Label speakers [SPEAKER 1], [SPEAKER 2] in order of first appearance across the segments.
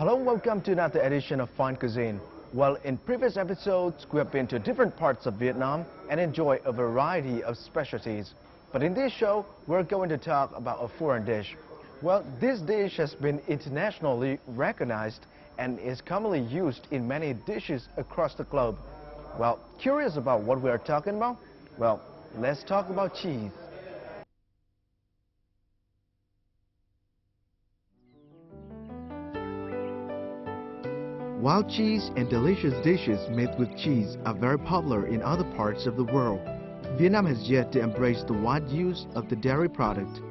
[SPEAKER 1] Hello and welcome to another edition of Fine Cuisine. Well, in previous episodes, we have been to different parts of Vietnam and enjoy a variety of specialties. But in this show, we're going to talk about a foreign dish. Well, this dish has been internationally recognized and is commonly used in many dishes across the globe. Well, curious about what we are talking about? Well, let's talk about cheese. While cheese and delicious dishes made with cheese are very popular in other parts of the world, Vietnam has yet to embrace the wide use of the dairy product.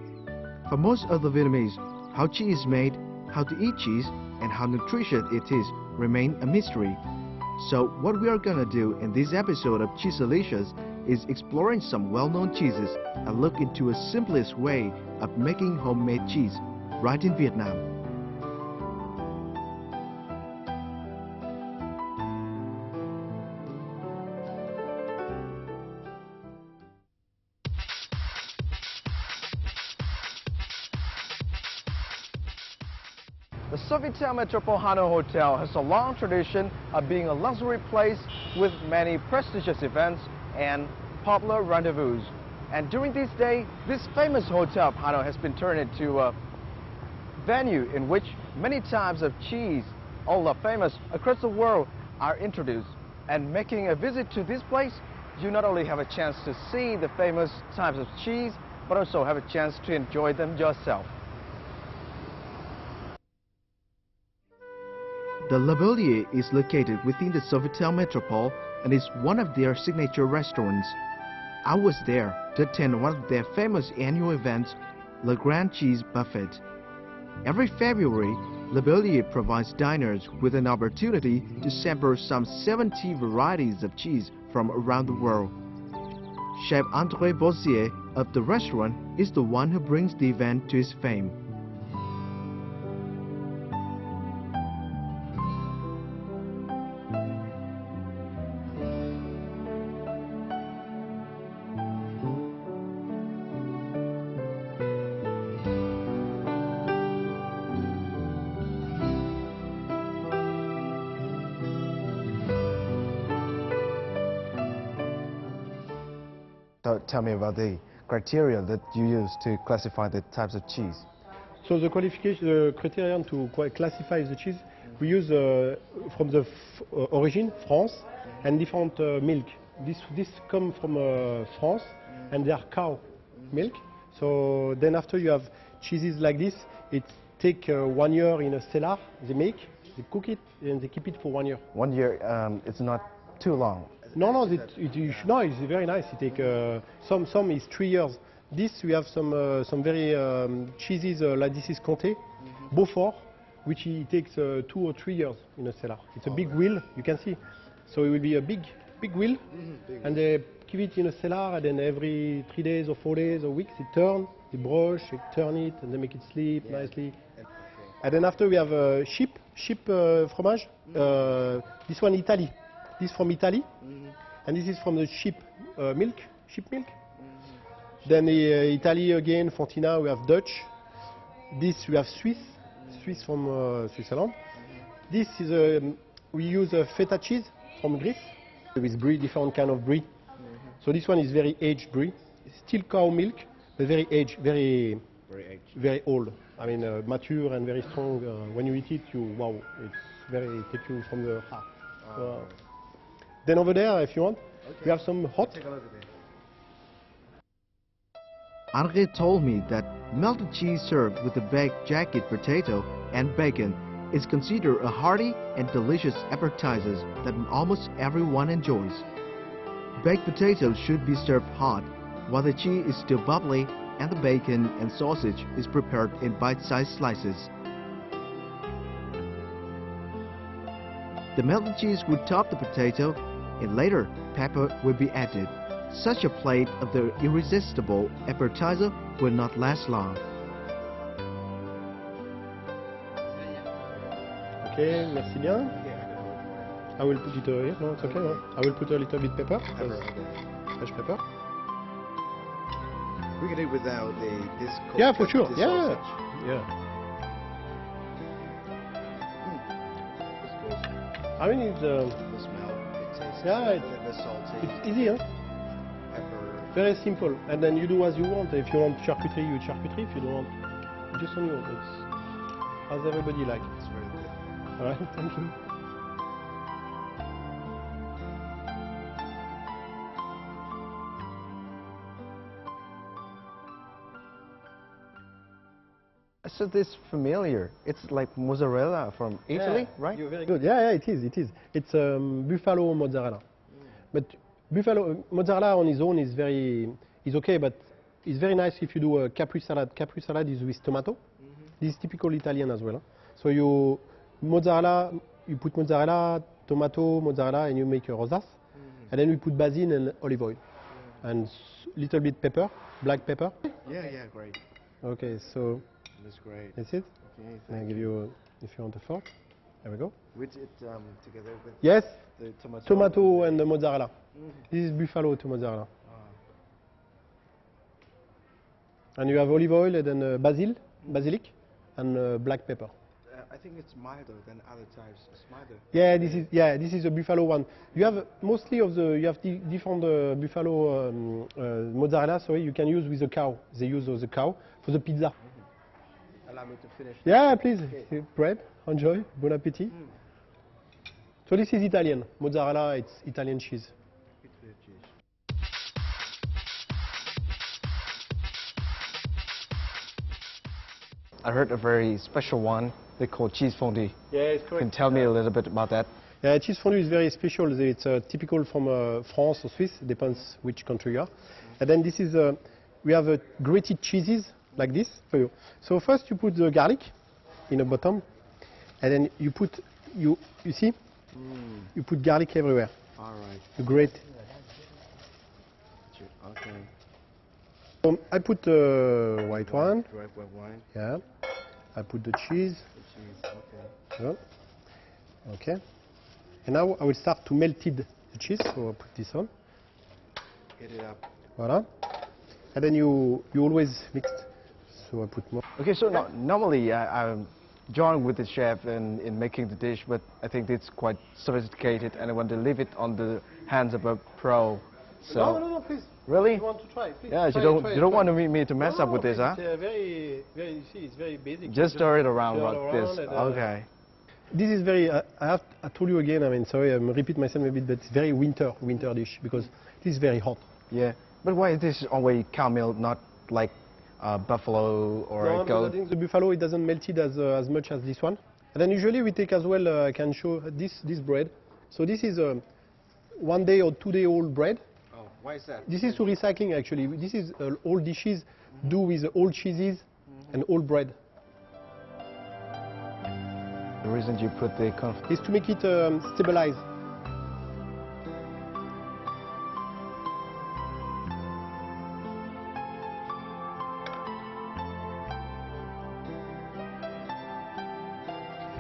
[SPEAKER 1] For most of the Vietnamese, how cheese is made, how to eat cheese, and how nutritious it is remain a mystery. So what we are gonna do in this episode of Cheese Delicious is exploring some well-known cheeses and look into a simplest way of making homemade cheese right in Vietnam. The Sofitel Metropole Hanoi Hotel has a long tradition of being a luxury place with many prestigious events and popular rendezvous. And during this day, this famous hotel of Hanoi has been turned into a venue in which many types of cheese, all are famous across the world, are introduced. And making a visit to this place, you not only have a chance to see the famous types of cheese, but also have a chance to enjoy them yourself. The Le Bellier is located within the Sofitel Metropole and is one of their signature restaurants. I was there to attend one of their famous annual events, Le Grand Cheese Buffet. Every February, Le Bellier provides diners with an opportunity to sample some 70 varieties of cheese from around the world. Chef André Bossier of the restaurant is the one who brings the event to its fame. So tell me about the criteria that you use to classify the types of cheese.
[SPEAKER 2] So the criterion to classify the cheese, we use from the origin, France, and different milk. This come from France, and they are cow milk. So then after you have cheeses like this, it take 1 year in a cellar, they make, they cook it, and they keep it for 1 year.
[SPEAKER 1] 1 year, it's not too long.
[SPEAKER 2] No, it's very nice. It take some is 3 years. This we have some very cheeses like this is Comté, Beaufort, which it takes 2 or 3 years in a cellar. It's a big wheel, you can see. So it will be a big wheel, and they keep it in a cellar, and then every 3 days or 4 days or weeks, they turn, they brush, they turn it, and they make it sleep nicely. And then after we have sheep fromage. This one Italy. This from Italy, and this is from the sheep milk. Then Italy again, Fontina, we have Dutch. This we have Swiss from Switzerland. This is we use a feta cheese from Greece with brie, different kind of brie. So this one is very aged brie, still cow milk, but very aged, very old. I mean mature and very strong. When you eat it, wow, it's very take you from the heart. Then over there, if you want, we have some hot.
[SPEAKER 1] André told me that melted cheese served with a baked jacket potato and bacon is considered a hearty and delicious appetizer that almost everyone enjoys. Baked potatoes should be served hot, while the cheese is still bubbly and the bacon and sausage is prepared in bite-sized slices. The melted cheese would top the potato, and later pepper will be added. Such a plate of the irresistible appetizer will not last long.
[SPEAKER 2] Okay, merci bien. I will put it here. No, it's okay. No? I will put a little bit pepper. Fresh pepper.
[SPEAKER 1] We can do it without this.
[SPEAKER 2] Yeah, for sure. Yeah. I mean, it's
[SPEAKER 1] The smell, it tastes
[SPEAKER 2] yeah,
[SPEAKER 1] a little bit salty.
[SPEAKER 2] it's easy, huh?
[SPEAKER 1] Pepper.
[SPEAKER 2] Very simple. And then you do as you want. If you want charcuterie, you charcuterie. If you don't want, just on yours. It's as everybody likes.
[SPEAKER 1] It's very good.
[SPEAKER 2] All right, thank you.
[SPEAKER 1] So this familiar. It's like mozzarella from Italy, right?
[SPEAKER 2] You're very good. Yeah, it is. It is. It's buffalo mozzarella. But buffalo mozzarella on its own is okay, but it's very nice if you do a Capri salad. Capri salad is with tomato. This is typical Italian as well. Huh? So you put mozzarella, tomato, mozzarella, and you make a rosace. And then we put basil and olive oil. And little bit pepper, black pepper.
[SPEAKER 1] Yeah, great.
[SPEAKER 2] Okay, so
[SPEAKER 1] That's great.
[SPEAKER 2] that's it.
[SPEAKER 1] Okay,
[SPEAKER 2] I'll give you, if you want a fork. There we go.
[SPEAKER 1] With it together with
[SPEAKER 2] Yes,
[SPEAKER 1] the tomato.
[SPEAKER 2] tomato and the mozzarella. This is buffalo to mozzarella. And you have olive oil and then basilic, and black pepper.
[SPEAKER 1] I think it's milder than other types. It's milder.
[SPEAKER 2] Yeah, this is a buffalo one. You have different buffalo mozzarella. Sorry, you can use with the cow. They use the cow for the pizza.
[SPEAKER 1] Allow me to finish.
[SPEAKER 2] Yeah, please. Bread, enjoy. Bon appétit. So this is Italian mozzarella. It's Italian cheese.
[SPEAKER 1] I heard a very special one they call cheese fondue.
[SPEAKER 2] Yeah, it's correct.
[SPEAKER 1] Can you tell me a little bit about that?
[SPEAKER 2] Yeah, cheese fondue is very special. It's typical from France or Swiss, depends which country you are. And then this is, we have grated cheeses like this for you. So first you put the garlic in the bottom, and then you put, you see, you put garlic everywhere.
[SPEAKER 1] All right.
[SPEAKER 2] You grate.
[SPEAKER 1] Okay.
[SPEAKER 2] So I put white wine.
[SPEAKER 1] White wine.
[SPEAKER 2] Yeah. I put the cheese.
[SPEAKER 1] The cheese. Okay.
[SPEAKER 2] Yeah. Okay. And now I will start to melt the cheese. So I'll put this on.
[SPEAKER 1] Get it up.
[SPEAKER 2] Voila. And then you always mix. So I put more.
[SPEAKER 1] Okay, so normally I'm joined with the chef in making the dish, but I think it's quite sophisticated and I want to leave it on the hands of a pro. So
[SPEAKER 2] No, please.
[SPEAKER 1] Really?
[SPEAKER 2] You want to try? Please.
[SPEAKER 1] Yeah,
[SPEAKER 2] Try
[SPEAKER 1] you don't want me to mess up with this, huh?
[SPEAKER 2] It's very, you see, it's very basic.
[SPEAKER 1] Just stir it around
[SPEAKER 2] stir
[SPEAKER 1] like this.
[SPEAKER 2] and,
[SPEAKER 1] Okay.
[SPEAKER 2] This is very. I told you again. I mean, sorry, I'm repeat myself a bit, but it's very winter dish because this is very hot.
[SPEAKER 1] Yeah, but why is this always cow milk, not like buffalo or
[SPEAKER 2] No, because
[SPEAKER 1] goat?
[SPEAKER 2] I think the buffalo it doesn't melt it as much as this one. And then usually we take as well. I can show this bread. So this is 1 day or 2 day old bread.
[SPEAKER 1] Oh, why is that?
[SPEAKER 2] This is to recycling actually. This is old dishes do with old cheeses and old bread.
[SPEAKER 1] The reason you put the
[SPEAKER 2] Is to make it stabilize.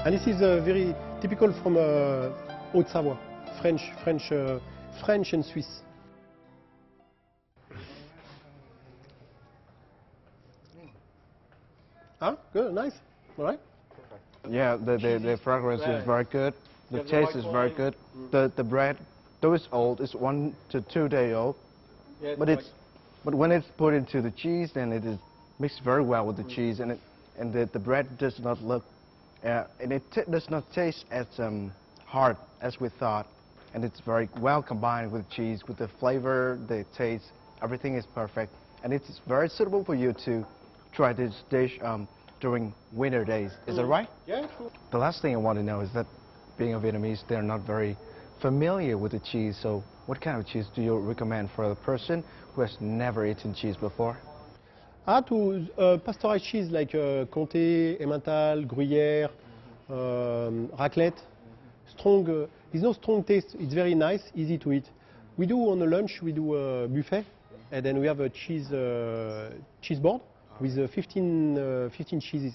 [SPEAKER 2] And this is very typical from Haute-Savoie, French and Swiss. Ah, good, nice, all right.
[SPEAKER 1] Yeah, the fragrance is very good. The taste is very good. The bread, though it's old, it's 1 to 2 day old.
[SPEAKER 2] Yeah,
[SPEAKER 1] But when it's put into the cheese, then it is mixed very well with the cheese, and the bread does not look, and it does not taste as hard as we thought, and it's very well combined with cheese, with the flavor, the taste, everything is perfect, and it's very suitable for you to try this dish during winter days. Is that right?
[SPEAKER 2] Yeah, true.
[SPEAKER 1] The last thing I want to know is that being a Vietnamese, they're not very familiar with the cheese. So what kind of cheese do you recommend for a person who has never eaten cheese before?
[SPEAKER 2] To pasteurized cheese like Comté, Emmental, Gruyère, raclette. Strong, it's no strong taste. It's very nice, easy to eat. We do on the lunch, we do a buffet, and then we have a cheese board with 15 cheeses.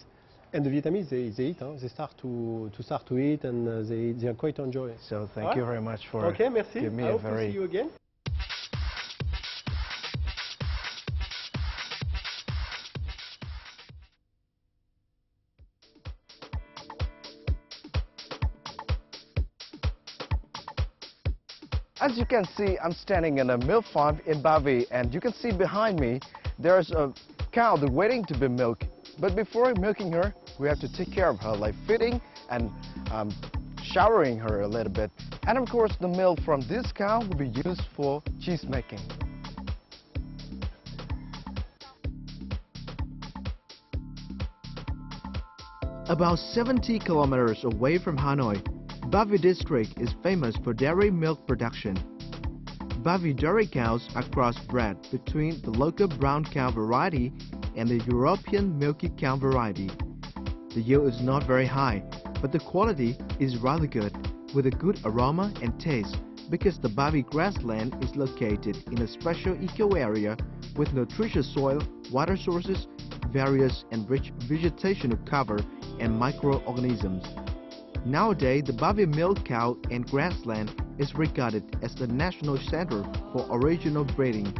[SPEAKER 2] And the Vietnamese, they eat. Huh? They start to eat, and they are quite enjoy it.
[SPEAKER 1] So thank you very much for
[SPEAKER 2] merci.
[SPEAKER 1] giving me
[SPEAKER 2] I
[SPEAKER 1] a
[SPEAKER 2] hope to
[SPEAKER 1] very
[SPEAKER 2] see you again.
[SPEAKER 1] As you can see, I'm standing in a milk farm in Ba Vi, and you can see behind me there's a cow that's waiting to be milked. But before milking her, we have to take care of her, like feeding and showering her a little bit. And of course, the milk from this cow will be used for cheese making. About 70 kilometers away from Hanoi, Ba Vi district is famous for dairy milk production. Ba Vi dairy cows are crossbred between the local brown cow variety and the European milky cow variety. The yield is not very high, but the quality is rather good, with a good aroma and taste, because the Ba Vi grassland is located in a special eco area with nutritious soil, water sources, various and rich vegetational cover, and microorganisms. Nowadays, the Ba Vi milk cow and grassland is regarded as the national center for original breeding.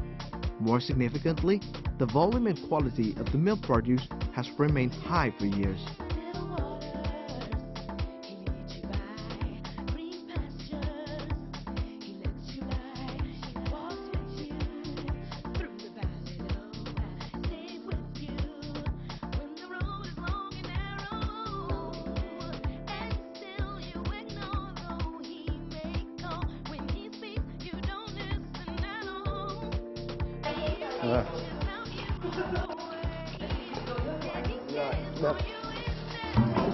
[SPEAKER 1] More significantly, the volume and quality of the milk produce has remained high for years.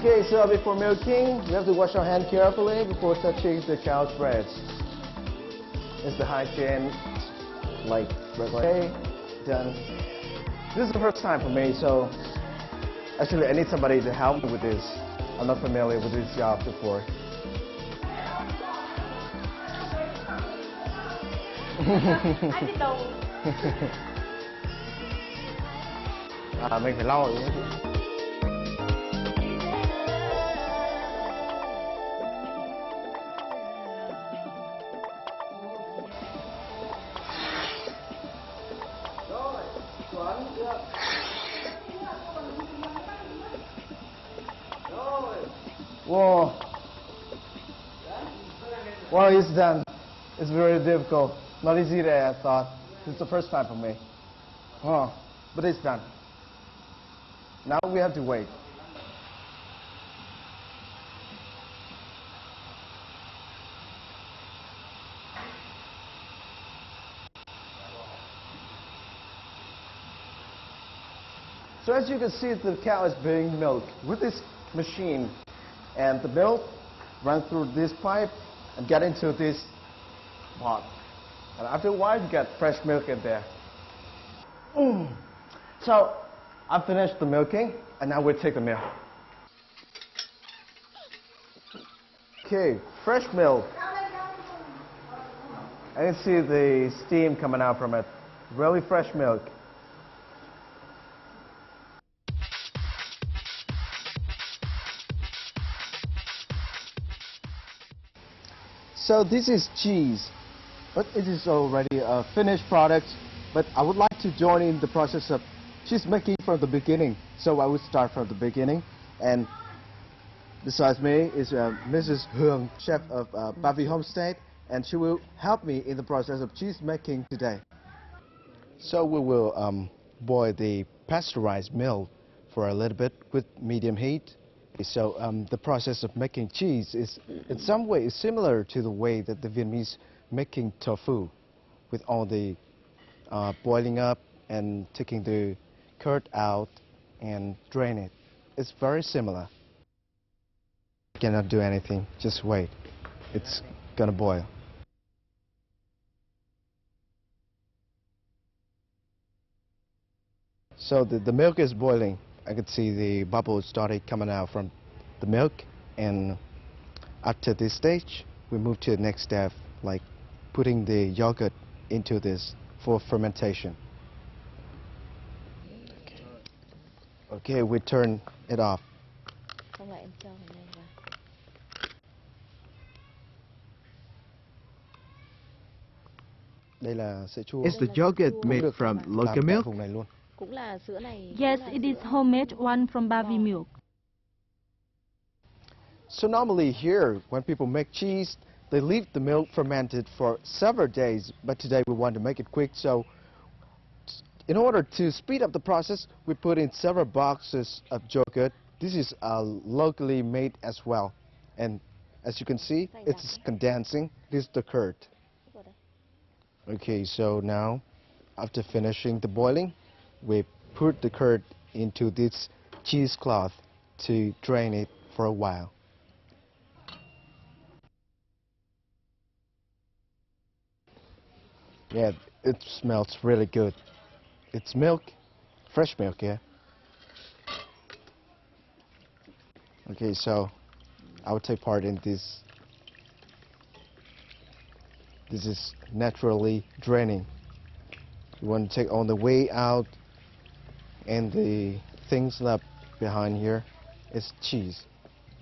[SPEAKER 1] Okay, so before milking, we have to wash our hands carefully before touching the cow's breast. It's the hygiene, like regular. Okay, done. This is the first time for me, so actually I need somebody to help me with this. I'm not familiar with this job before. Mình phải lau rồi. Whoa. Well, it's done. It's very difficult. Not easy as I thought. It's the first time for me. Oh, but it's done. Now we have to wait. So as you can see, the cow is being milked with this machine, and the milk runs through this pipe and get into this pot. And after a while, you get fresh milk in there. So I finished the milking, and now we'll take the milk. Okay, fresh milk. I can see the steam coming out from it. Really fresh milk. So this is cheese, but it is already a finished product. But I would like to join in the process of cheese making from the beginning. So I will start from the beginning. And besides me is Mrs. Hương, chef of Ba Vi Homestead, and she will help me in the process of cheese making today. So we will boil the pasteurized milk for a little bit with medium heat. So the process of making cheese is in some way is similar to the way that the Vietnamese making tofu, with all the boiling up and taking the curd out and drain it. It's very similar. You cannot do anything, just wait. It's gonna boil. So the milk is boiling. I could see the bubbles started coming out from the milk, and after this stage, we move to the next step, like putting the yogurt into this for fermentation. Okay, we turn it off. Is the yogurt made from local milk?
[SPEAKER 3] Yes, it is homemade one from Ba Vi milk.
[SPEAKER 1] So normally here, when people make cheese, they leave the milk fermented for several days, but today we want to make it quick, so in order to speed up the process, we put in several boxes of yogurt. This is locally made as well, and as you can see, it's condensing. This is the curd. Okay, so now after finishing the boiling, we put the curd into this cheesecloth to drain it for a while. Yeah, it smells really good. It's milk, fresh milk, yeah. Okay, so I will take part in this. This is naturally draining. You want to take all the whey out, and the things left behind here is cheese.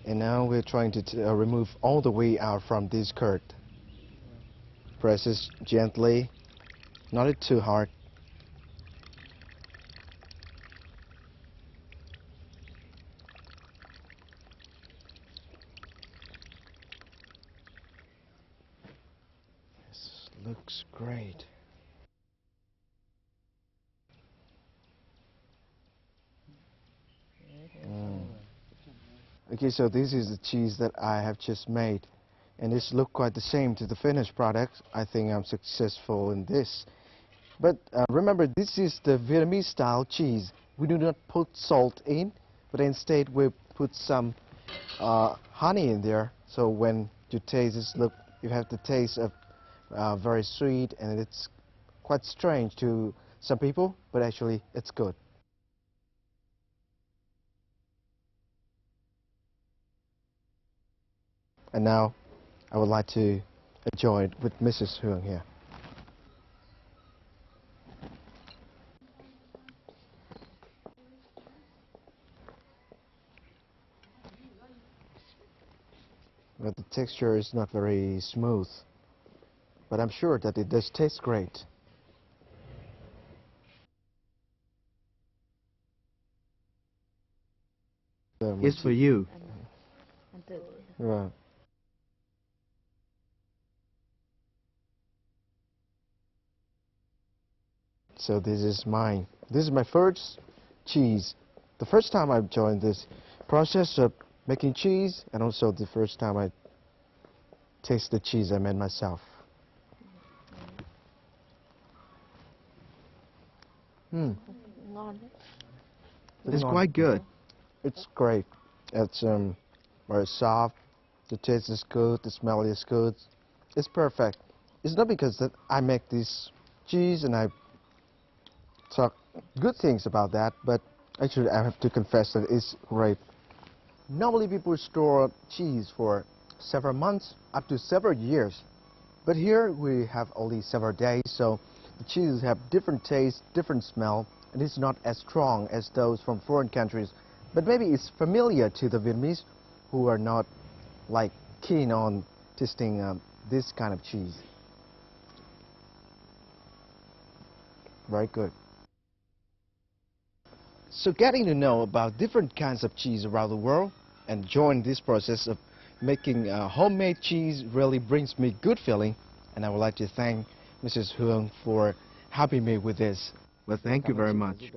[SPEAKER 1] And now we're trying to remove all the whey out from this curd. Press it gently, not too hard. This looks great. Okay, so this is the cheese that I have just made, and this looks quite the same to the finished product. I think I'm successful in this. But remember, this is the Vietnamese style cheese. We do not put salt in, but instead we put some honey in there. So when you taste this, look, you have the taste of very sweet, and it's quite strange to some people, but actually it's good. And now I would like to enjoy it with Mrs. Huang here. But the texture is not very smooth, but I'm sure that it does taste great. It's for you. Right. So this is mine. This is my first cheese. The first time I've joined this process of making cheese, and also the first time I taste the cheese I made myself. It's quite good. It's great. It's very soft. The taste is good. The smell is good. It's perfect. It's not because that I make this cheese and I talk good things about that, but actually I have to confess that it's great. Normally people store cheese for several months, up to several years. But here we have only several days, so the cheeses have different taste, different smell, and it's not as strong as those from foreign countries. But maybe it's familiar to the Vietnamese who are not like keen on tasting this kind of cheese. Very good. So getting to know about different kinds of cheese around the world and join this process of making homemade cheese really brings me good feeling, and I would like to thank Mrs. Huang for helping me with this. Well, thank you very much.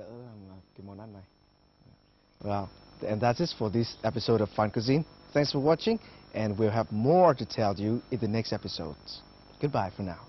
[SPEAKER 1] Well, and that's it for this episode of Fun Cuisine. Thanks for watching, and we'll have more to tell you in the next episodes. Goodbye for now.